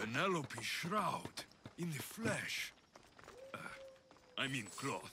Penelope's shroud. In the flesh. I mean cloth.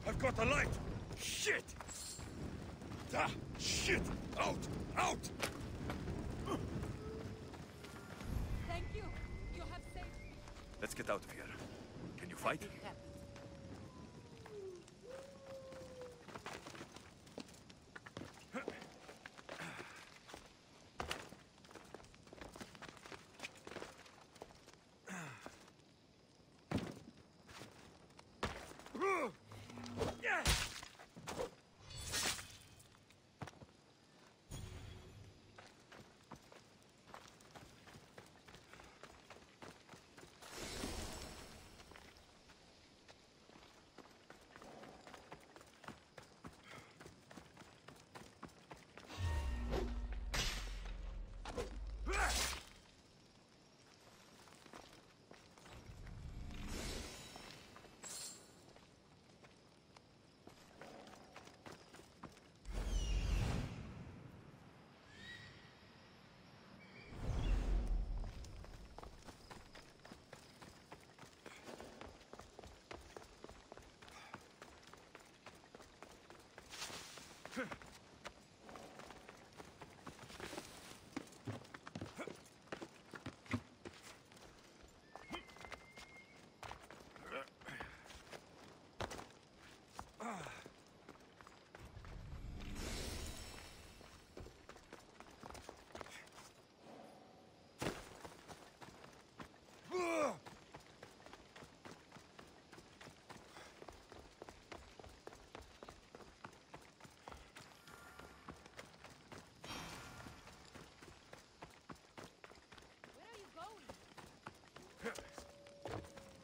I've got a light! Shit! Ah, shit! Out! Out! Thank you. You have saved me. Let's get out of here. Can you fight? It happened.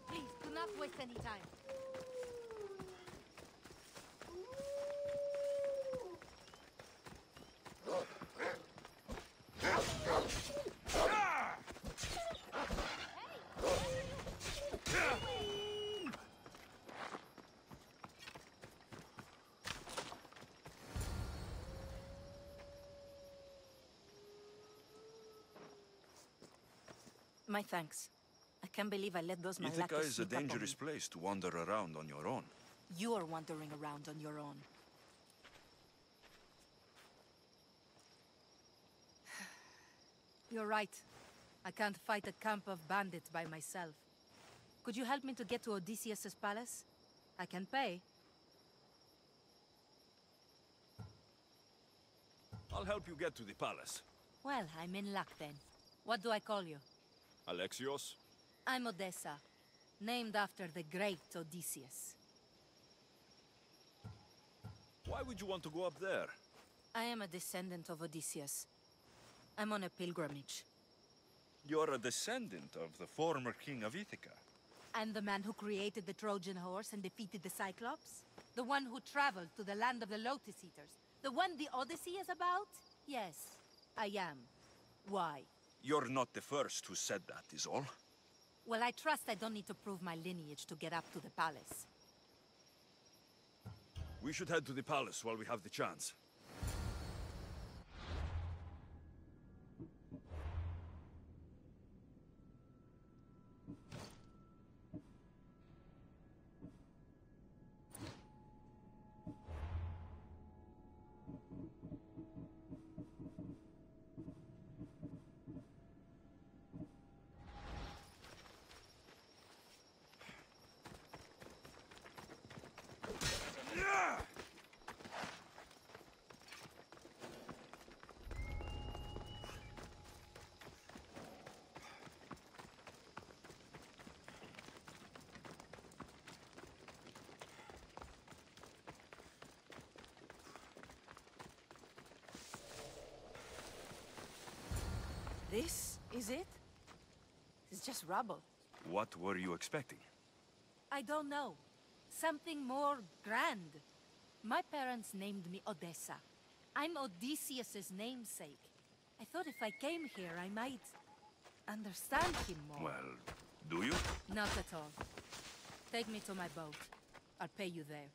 Please, do not waste any time. My thanks. I can't believe I let those Malakas Ithaca is a sneak up on dangerous me. place to wander around on your own. You are wandering around on your own. You're right. I can't fight a camp of bandits by myself. Could you help me to get to Odysseus' palace? I can pay. I'll help you get to the palace. Well, I'm in luck then. What do I call you? Alexios? I'm Odessa, named after the great Odysseus. Why would you want to go up there? I am a descendant of Odysseus. I'm on a pilgrimage. You're a descendant of the former king of Ithaca. And the man who created the Trojan horse and defeated the Cyclops? The one who traveled to the land of the Lotus Eaters? The one the Odyssey is about? Yes, I am. Why? You're not the first who said that, is all. Well, I trust I don't need to prove my lineage to get up to the palace. We should head to the palace while we have the chance. This is it? It's just rubble. What were you expecting? I don't know. Something more grand. My parents named me Odessa. I'm Odysseus's namesake. I thought if I came here, I might understand him more. Well, do you? Not at all. Take me to my boat. I'll pay you there.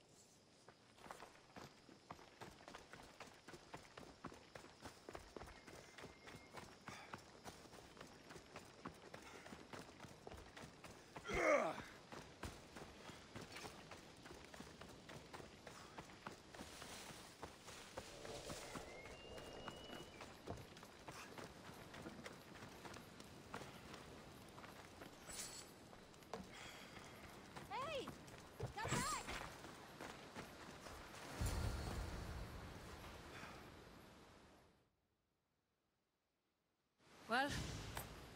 Hey! Come back! Well,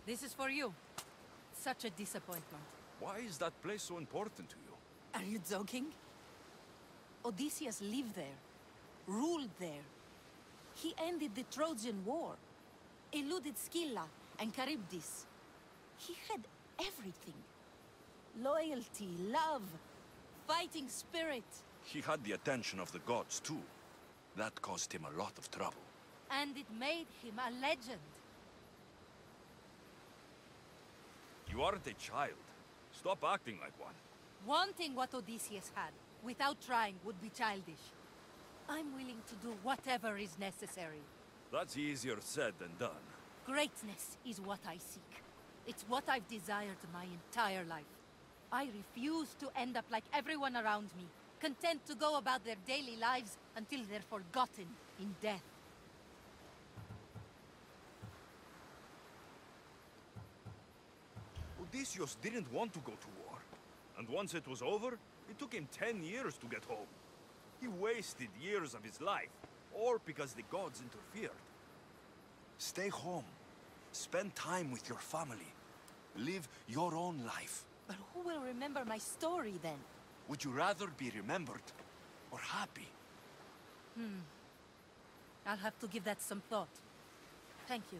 this is for you. Such a disappointment. Why is that place so important to you? Are you joking? Odysseus lived there, ruled there. He ended the Trojan War, eluded Scylla and Charybdis. He had everything. Loyalty, love, fighting spirit. He had the attention of the gods, too. That caused him a lot of trouble. And it made him a legend. You aren't a child. Stop acting like one. Wanting what Odysseus had, without trying, would be childish. I'm willing to do whatever is necessary. That's easier said than done. Greatness is what I seek. It's what I've desired my entire life. I refuse to end up like everyone around me, content to go about their daily lives until they're forgotten in death. Odysseus didn't want to go to war. And once it was over, it took him 10 years to get home. He wasted years of his life, all because the gods interfered. Stay home. Spend time with your family. Live your own life. But who will remember my story then? Would you rather be remembered or happy? I'll have to give that some thought. Thank you.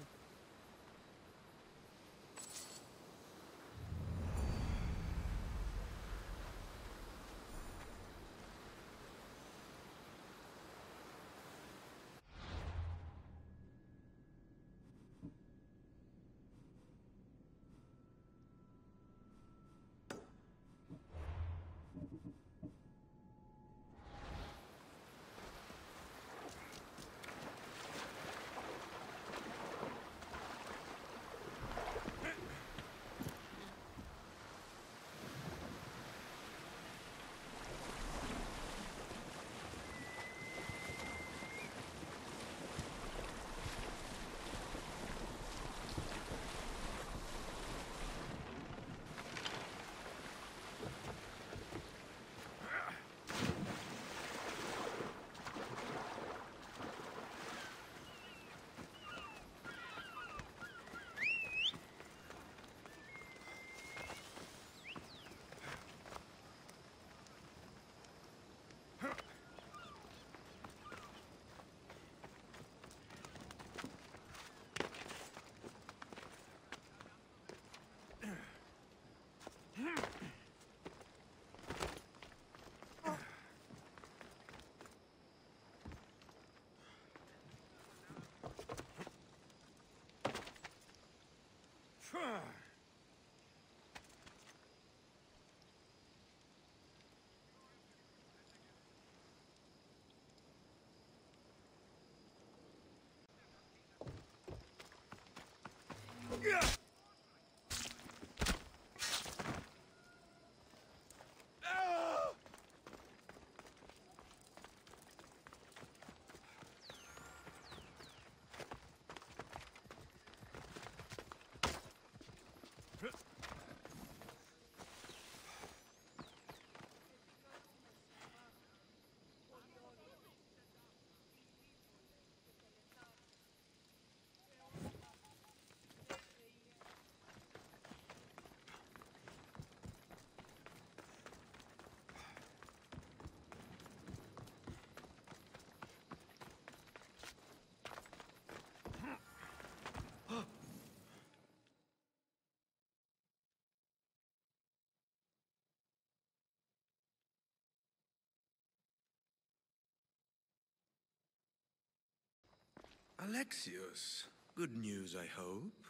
Alexios, good news, I hope.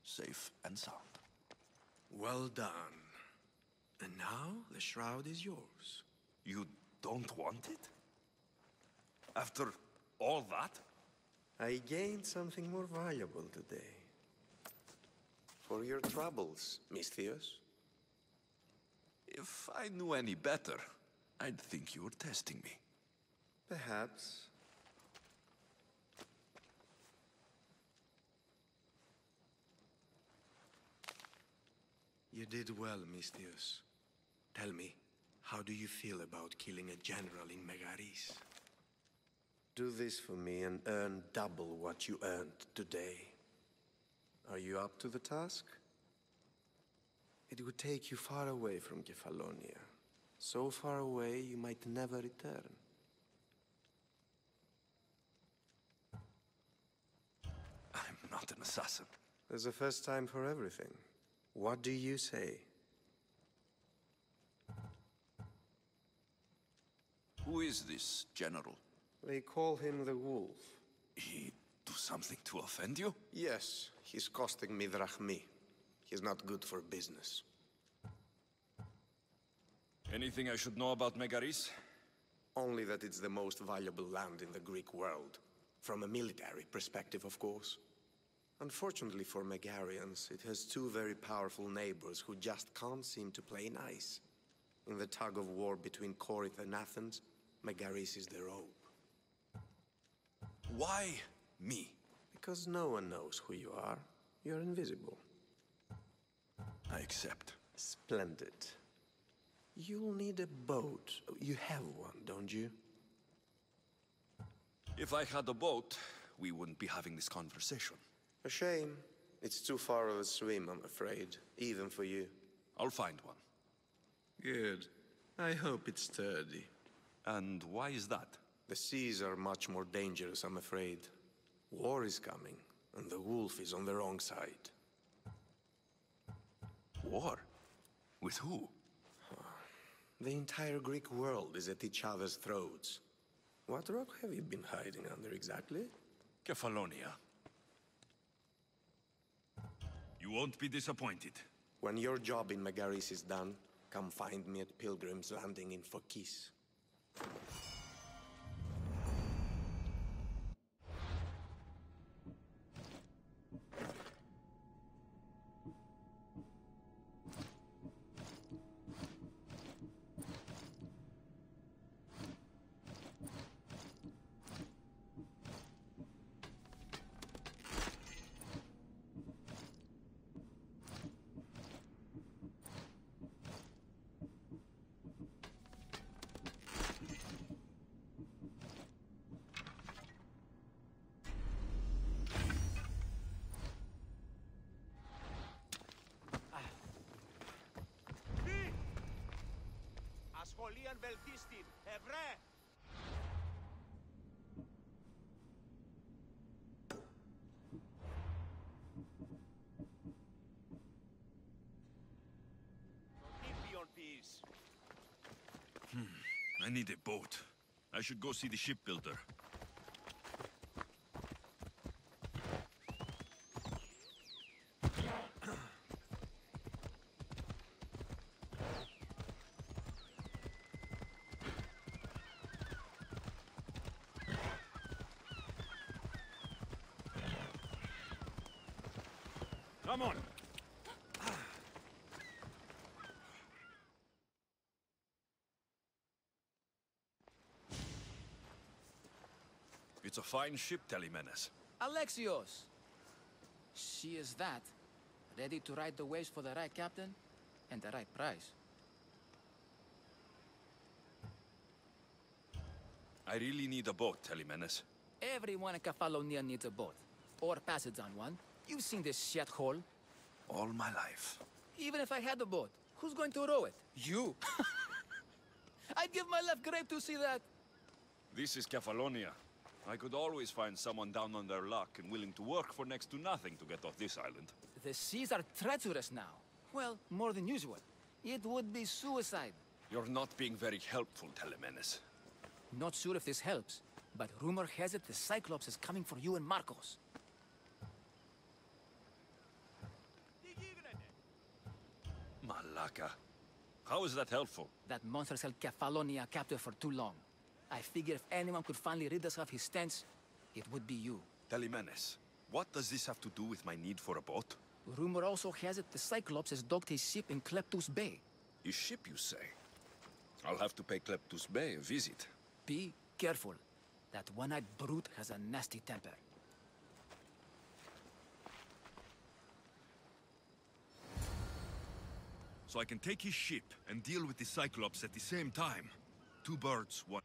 Safe and sound. Well done. And now the shroud is yours. You don't want it? After all that? I gained something more valuable today. For your troubles, Misthios. If I knew any better, I'd think you were testing me. Perhaps. You did well, Misthios. Tell me, how do you feel about killing a general in Megaris? Do this for me and earn double what you earned today. Are you up to the task? It would take you far away from Kefalonia. So far away you might never return. I'm not an assassin. There's a first time for everything. What do you say? Who is this general? They call him the Wolf. He do something to offend you? Yes, he's costing me drachmi. He's not good for business. Anything I should know about Megaris? Only that it's the most valuable land in the Greek world. From a military perspective, of course. Unfortunately for Megarians, it has two very powerful neighbors who just can't seem to play nice. In the tug-of-war between Corinth and Athens, Megaris is their hope. Why me? Because no one knows who you are. You're invisible. I accept. Splendid. You'll need a boat. You have one, don't you? If I had a boat, we wouldn't be having this conversation. A shame. It's too far of a swim, I'm afraid. Even for you. I'll find one. Good. I hope it's sturdy. And why is that? The seas are much more dangerous, I'm afraid. War is coming, and the wolf is on the wrong side. War? With who? The entire Greek world is at each other's throats. What rock have you been hiding under exactly? Kefalonia. You won't be disappointed. When your job in Megaris is done, come find me at Pilgrim's Landing in Phokis. Σχολείαν βελτίστην, ευρέ! I need a boat. I should go see the shipbuilder. Come on. It's a fine ship, Telemenes. Alexios! She is that. Ready to ride the waves for the right captain and the right price. I really need a boat, Telemenes. Everyone in Kefalonia needs a boat. Or passage on one. You've seen this shithole. All my life. Even if I had a boat, who's going to row it? You! I'd give my left grape to see that. This is Kefalonia. I could always find someone down on their luck and willing to work for next to nothing to get off this island. The seas are treacherous now. Well, more than usual. It would be suicide. You're not being very helpful, Telemenes. Not sure if this helps, but rumor has it the Cyclops is coming for you and Marcos. Malaka. How is that helpful? That monster's held Kefalonia captive for too long. I figure if anyone could finally rid us of his stench, it would be you. Telemenes, what does this have to do with my need for a boat? Rumor also has it the Cyclops has docked his ship in Kleptus Bay. His ship, you say? I'll have to pay Kleptus Bay a visit. Be careful. That one-eyed brute has a nasty temper. So I can take his ship and deal with the Cyclops at the same time. Two birds, one...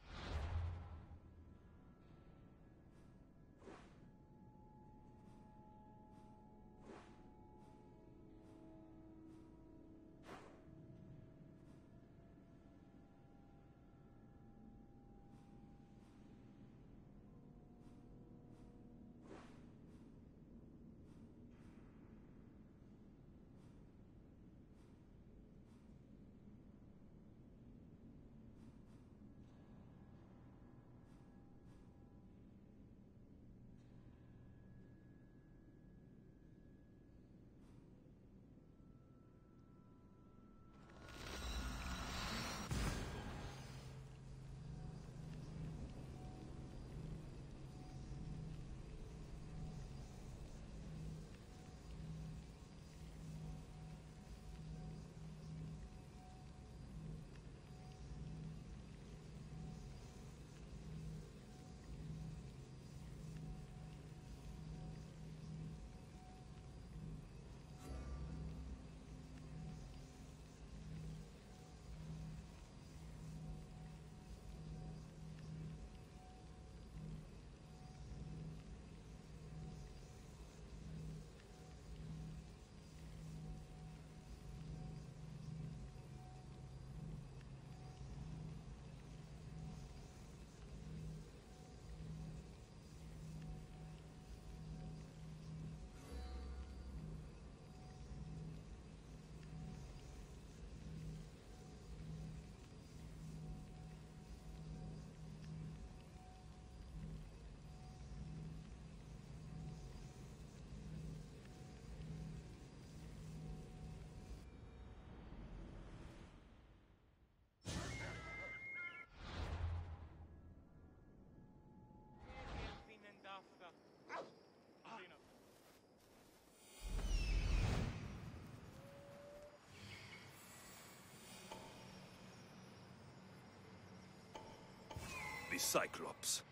The Cyclops.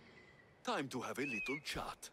Time to have a little chat.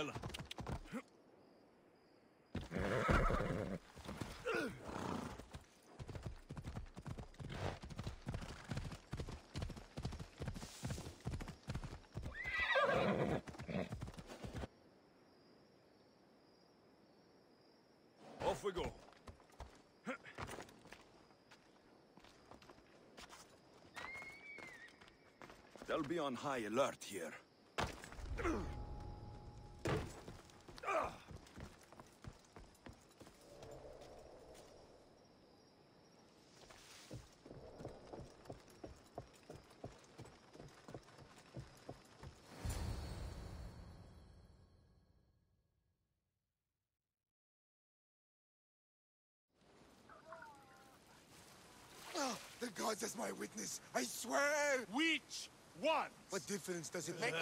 hell? Off we go. They'll be on high alert here. The gods as my witness, I swear! Which one? What difference does it make?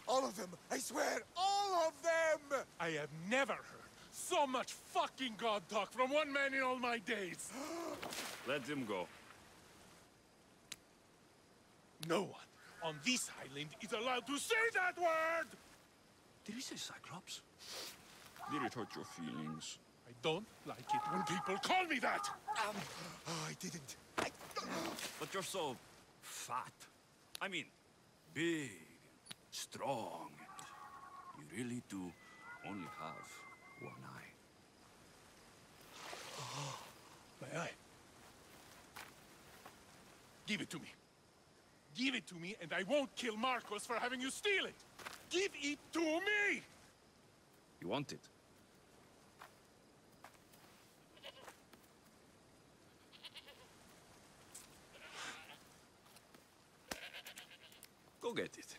All of them! I swear, all of them! I have never heard so much fucking god talk from one man in all my days. Let him go. No one on this island is allowed to say that word! Did he say Cyclops? Did it hurt your feelings? I don't like it when people call me that! Oh, I didn't. But you're so fat. I mean, big, strong. You really do only have one eye. My eye. Give it to me. Give it to me, and I won't kill Marcos for having you steal it! Give it to me! You want it? Go get it.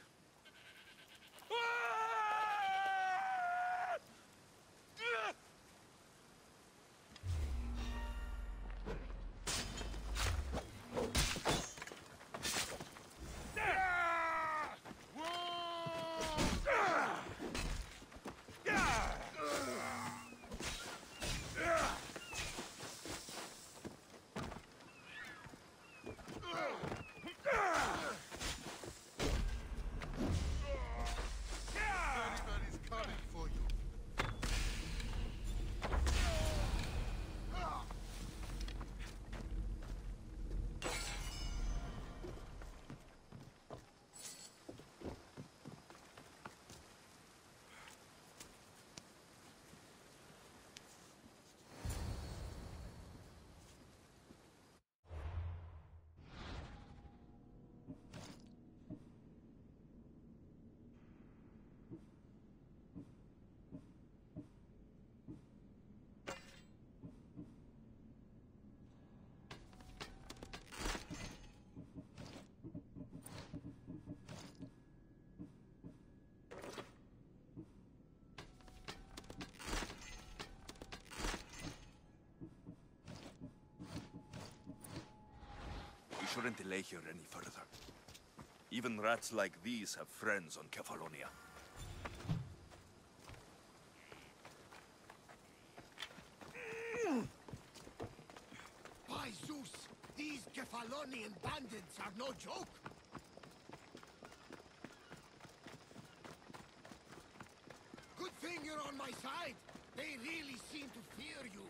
We shouldn't delay here any further. Even rats like these have friends on Kefalonia. By Zeus, these Kefalonian bandits are no joke. Good thing you're on my side. They really seem to fear you.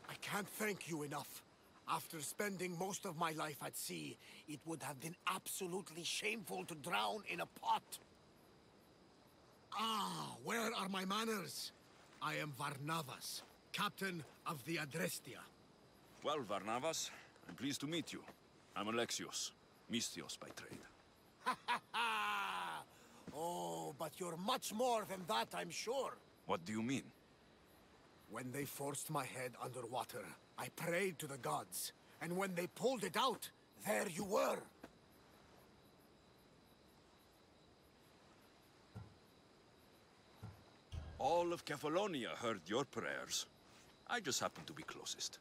I can't thank you enough. After spending most of my life at sea, it would have been absolutely shameful to drown in a pot. Ah, where are my manners? I am Varnavas, captain of the Adrestia. Well, Varnavas, I'm pleased to meet you. I'm Alexios, Mystios by trade. Ha ha ha! Oh, but you're much more than that, I'm sure. What do you mean? When they forced my head underwater, I prayed to the gods. And when they pulled it out, There you were. All of Kefalonia heard your prayers. I just happened to be closest.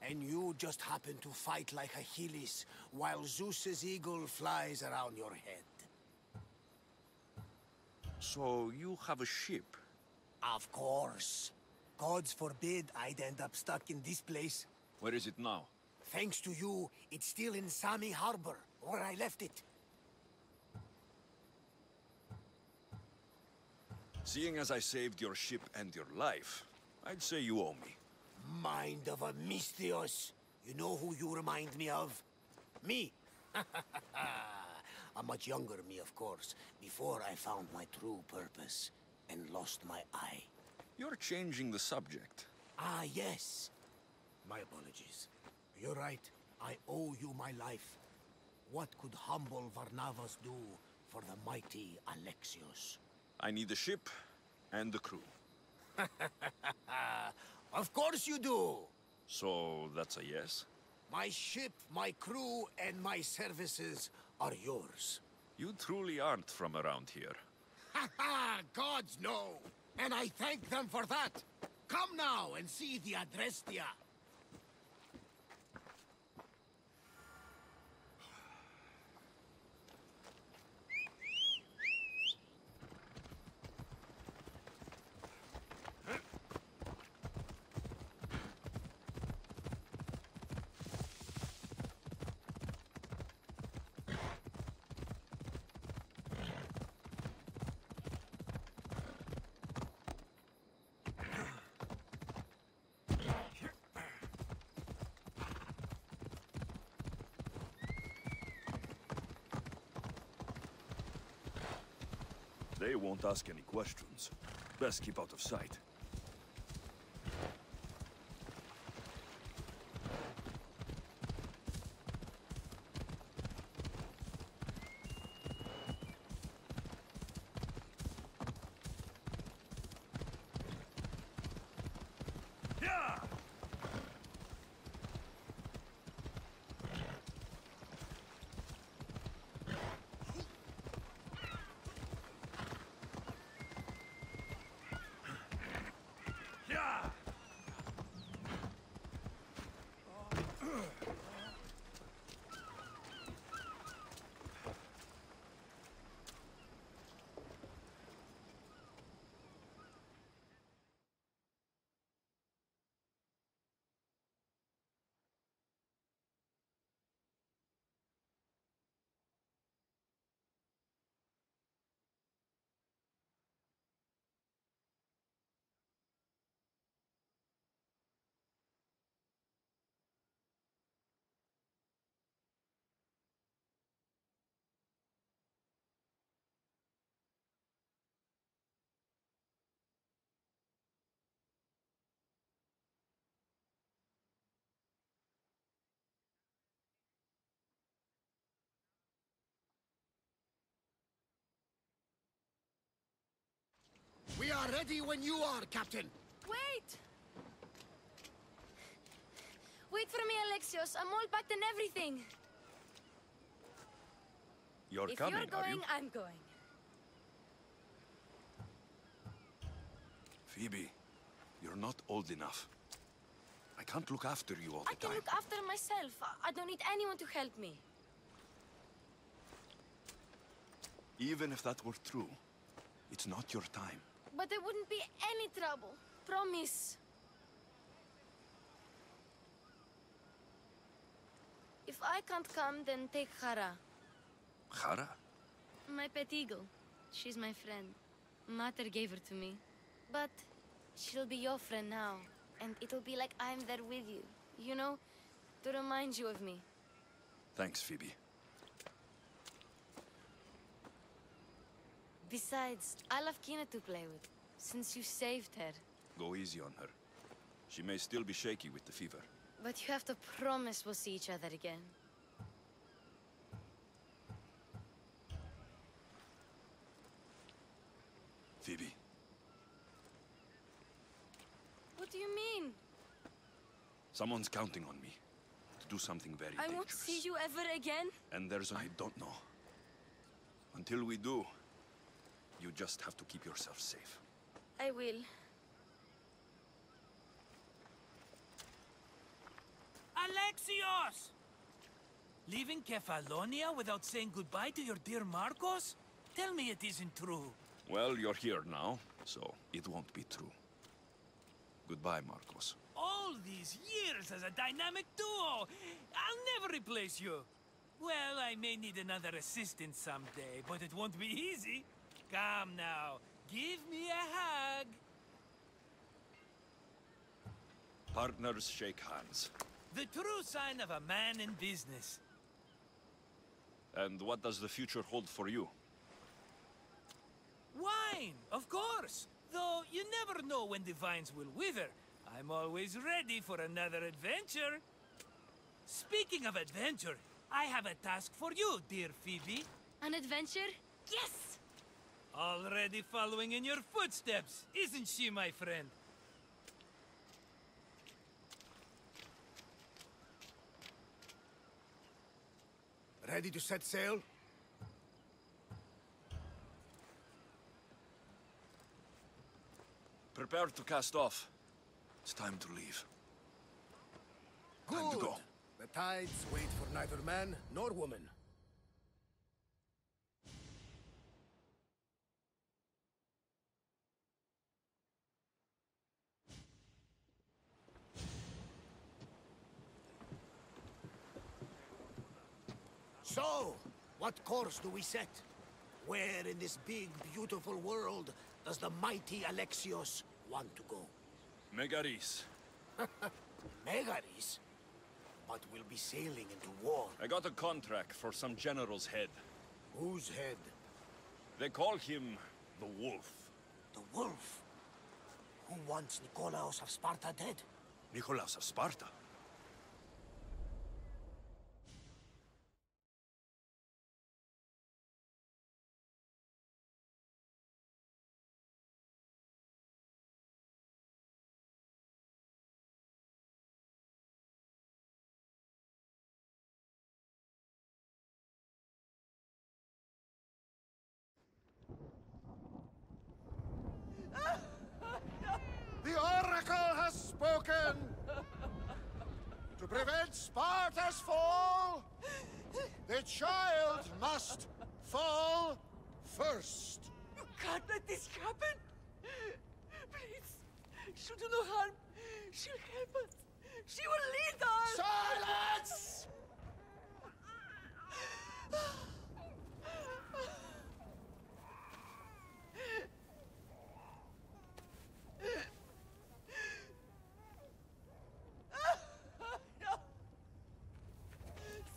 And you just happen to fight like Achilles, while Zeus's eagle flies around your head. So you have a ship? Of course. Gods forbid I'd end up stuck in this place. Where is it now? Thanks to you, it's still in Sami Harbor, where I left it. Seeing as I saved your ship and your life, I'd say you owe me. Mind of a Misthios. You know who you remind me of? Me. A much younger me, of course, before I found my true purpose and lost my eye. You're changing the subject. Ah, yes. My apologies. You're right. I owe you my life. What could humble Varnavas do for the mighty Alexios? I need a ship and a crew. Of course you do! So that's a yes? My ship, my crew, and my services are yours. You truly aren't from around here. Ha ha! Gods no! And I thank them for that! Come now and see the Adrestia! They won't ask any questions. Best keep out of sight. We are ready when you are, Captain. Wait! Wait for me, Alexios. I'm all packed and everything. You're If coming, you're going, are I'm going. you? Phoebe, you're not old enough. I can't look after you all the I can time. look after myself. I don't need anyone to help me. Even if that were true, it's not your time. But there wouldn't be any trouble. Promise. If I can't come, then take Hara. Hara? My pet eagle. She's my friend. Mater gave her to me. But she'll be your friend now. And it'll be like I'm there with you. You know? To remind you of me. Thanks, Phoebe. Besides, I love Kina to play with. Since you saved her. Go easy on her. She may still be shaky with the fever. But you have to promise we'll see each other again. Phoebe. What do you mean? Someone's counting on me to do something very I dangerous. won't see you ever again. And I don't know. Until we do, you just have to keep yourself safe. I will. Alexios! Leaving Kefalonia without saying goodbye to your dear Marcos? Tell me it isn't true. Well, you're here now, so it won't be true. Goodbye, Marcos. All these years as a dynamic duo! I'll never replace you! Well, I may need another assistant someday, but it won't be easy. Come now, give me a hug. Partners shake hands. The true sign of a man in business. And what does the future hold for you? Wine, of course. Though you never know when the vines will wither. I'm always ready for another adventure. Speaking of adventure, I have a task for you, dear Phoebe. An adventure? Yes! Already following in your footsteps, isn't she, my friend? Ready to set sail? Prepare to cast off. It's time to leave. Time to go. The tides wait for neither man nor woman. So, what course do we set? Where in this big, beautiful world does the mighty Alexios want to go? Megaris. Megaris? But we'll be sailing into war. I got a contract for some general's head. Whose head? They call him the Wolf. The Wolf? Who wants Nikolaos of Sparta dead? Nikolaos of Sparta? The Oracle has spoken! To prevent Sparta's fall, the child must fall first. You can't let this happen! Please, she'll do no harm. She'll help us. She will lead us! Silence!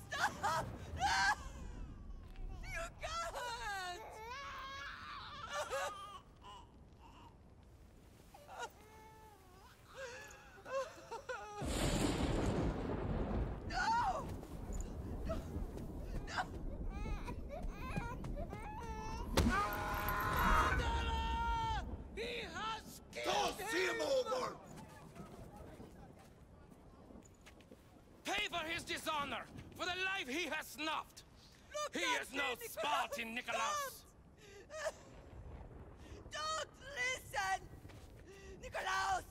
Stop! You can't! No! No! No! He has killed Don't see him over! Pay for his dishonor, for the life he has snuffed. He is no Spartan, Nikolaos. Don't listen! Nikolaos!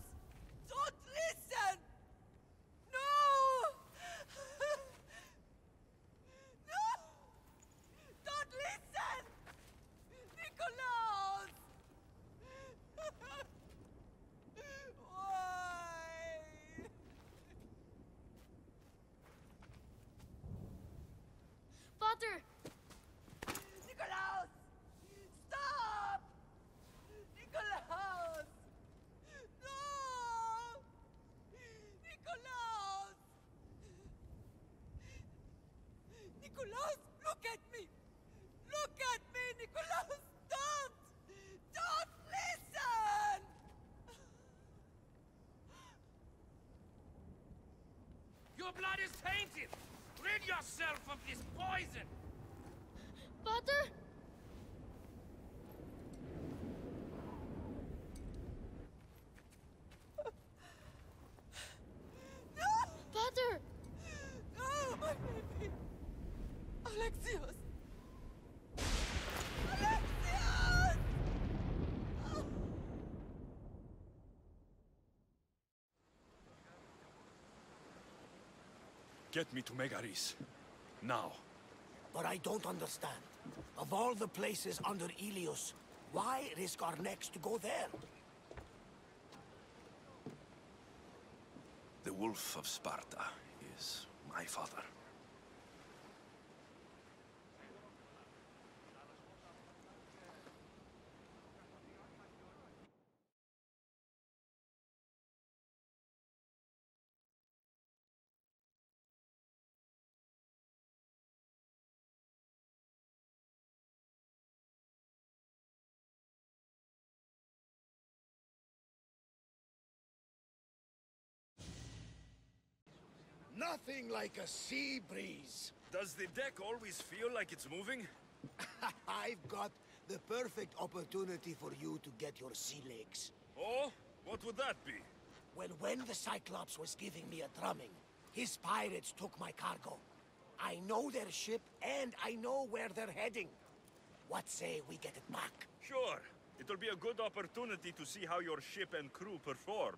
Don't listen! No! No! Don't listen! Nikolaos! Why? Father! Nikolaos! Stop! Nikolaos! No! Nikolaos! Nikolaos, look at me! Look at me, Nikolaos! Don't! Don't listen! Your blood is tainted. Rid yourself of this poison. Father? Father! No! Get me to Megaris. Now. But I don't understand. Of all the places under Ilios, why risk our necks to go there? The Wolf of Sparta is my father. Nothing like a sea breeze. Does the deck always feel like it's moving? I've got the perfect opportunity for you to get your sea legs. Oh? What would that be? Well, when the Cyclops was giving me a drumming, his pirates took my cargo. I know their ship, and I know where they're heading. What say we get it back? Sure. It'll be a good opportunity to see how your ship and crew perform.